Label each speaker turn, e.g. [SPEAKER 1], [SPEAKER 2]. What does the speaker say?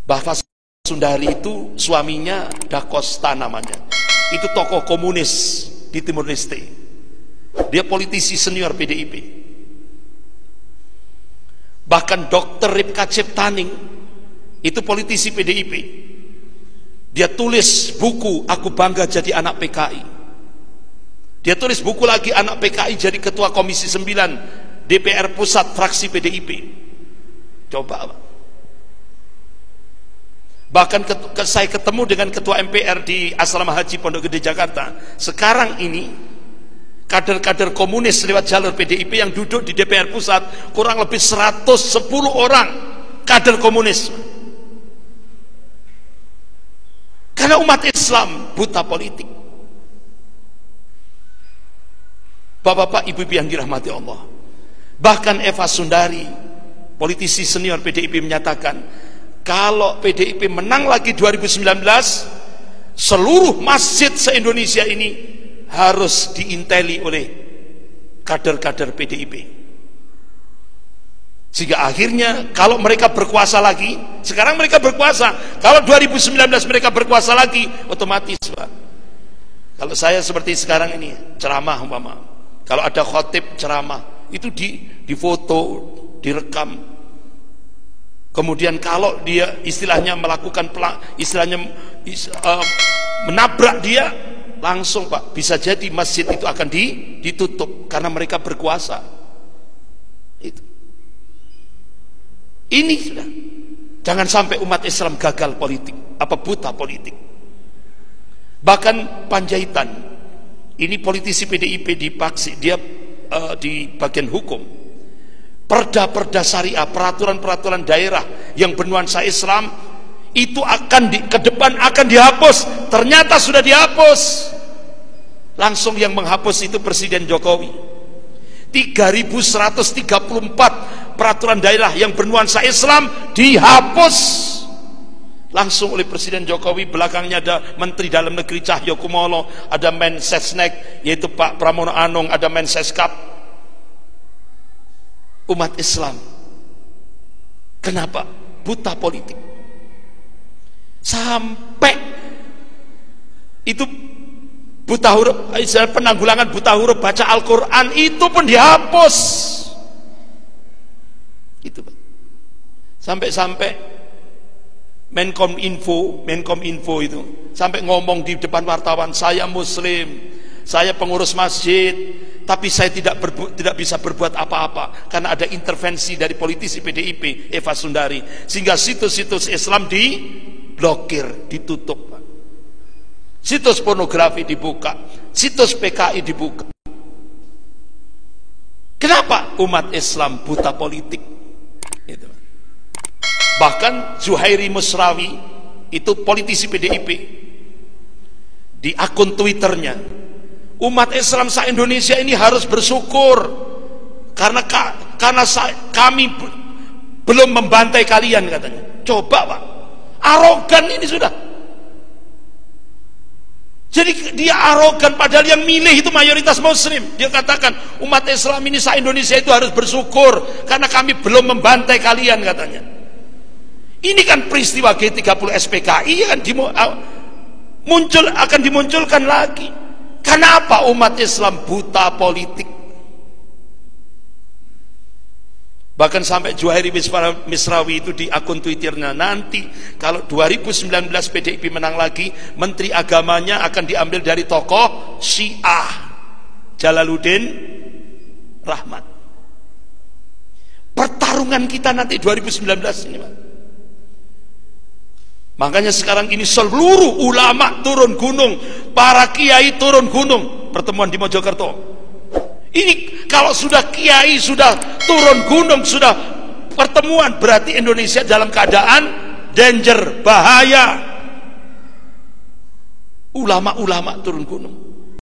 [SPEAKER 1] Mbah Sundari itu suaminya Dacosta namanya. Itu tokoh komunis di Timur Leste. Dia politisi senior PDIP. Bahkan Dr. Ripka Ciptaning itu politisi PDIP. Dia tulis buku Aku Bangga Jadi Anak PKI. Dia tulis buku lagi Anak PKI Jadi Ketua Komisi 9 DPR Pusat fraksi PDIP. Coba Pak. Bahkan saya ketemu dengan Ketua MPR di Asrama Haji Pondok Gede Jakarta. Sekarang ini kader-kader komunis lewat jalur PDIP yang duduk di DPR Pusat kurang lebih 110 orang kader komunis. Karena umat Islam buta politik. Bapak-bapak, ibu-ibu yang dirahmati Allah. Bahkan Eva Sundari, politisi senior PDIP, menyatakan kalau PDIP menang lagi 2019, seluruh masjid se-Indonesia ini harus diinteli oleh kader-kader PDIP. Sehingga akhirnya kalau mereka berkuasa lagi, sekarang mereka berkuasa, kalau 2019 mereka berkuasa lagi, otomatis Pak. Kalau saya seperti sekarang ini ceramah umpama, kalau ada khotib ceramah itu difoto, direkam. Kemudian kalau dia istilahnya melakukan menabrak dia, langsung Pak, bisa jadi masjid itu akan ditutup karena mereka berkuasa. Itu. Ini sudah. Jangan sampai umat Islam gagal politik, buta politik. Bahkan Panjaitan, ini politisi PDIP dia di bagian hukum. Perda-perda syariah, peraturan-peraturan daerah yang bernuansa Islam itu ke depan akan dihapus. Ternyata sudah dihapus. Langsung yang menghapus itu Presiden Jokowi. 3.134 peraturan daerah yang bernuansa Islam dihapus langsung oleh Presiden Jokowi. Belakangnya ada Menteri Dalam Negeri Cahyokumolo, ada Mensesnek yaitu Pak Pramono Anung, ada Menseskap. Umat Islam kenapa buta politik? Sampai itu buta huruf, penanggulangan buta huruf baca Al-Quran itu pun dihapus. Itu Pak. Sampai Menkom Info itu sampai ngomong di depan wartawan, saya Muslim, saya pengurus masjid, tapi saya tidak bisa berbuat apa-apa karena ada intervensi dari politisi PDIP Eva Sundari, sehingga situs-situs Islam diblokir, ditutup Pak. Situs pornografi dibuka, situs PKI dibuka. Kenapa? Umat Islam buta politik. Itu. Bahkan Zuhairi Musrawi itu politisi PDIP, di akun Twitternya, umat Islam se-Indonesia ini harus bersyukur karena kami belum membantai kalian, katanya. Coba Pak, arogan ini sudah. Jadi dia arogan padahal yang milih itu mayoritas Muslim. Dia katakan umat Islam ini se-Indonesia itu harus bersyukur karena kami belum membantai kalian, katanya. Ini kan peristiwa G30 SPKI akan dimunculkan lagi. Kenapa umat Islam buta politik? Bahkan sampai Zuhairi Misrawi itu di akun Twitternya, nanti kalau 2019 PDIP menang lagi, menteri agamanya akan diambil dari tokoh Syiah Jalaluddin Rahmat. Pertarungan kita nanti 2019 ini Pak. Makanya sekarang ini seluruh ulama turun gunung, para kiai turun gunung, pertemuan di Mojokerto. Ini kalau sudah kiai sudah turun gunung, sudah pertemuan, berarti Indonesia dalam keadaan danger, bahaya. Ulama-ulama turun gunung.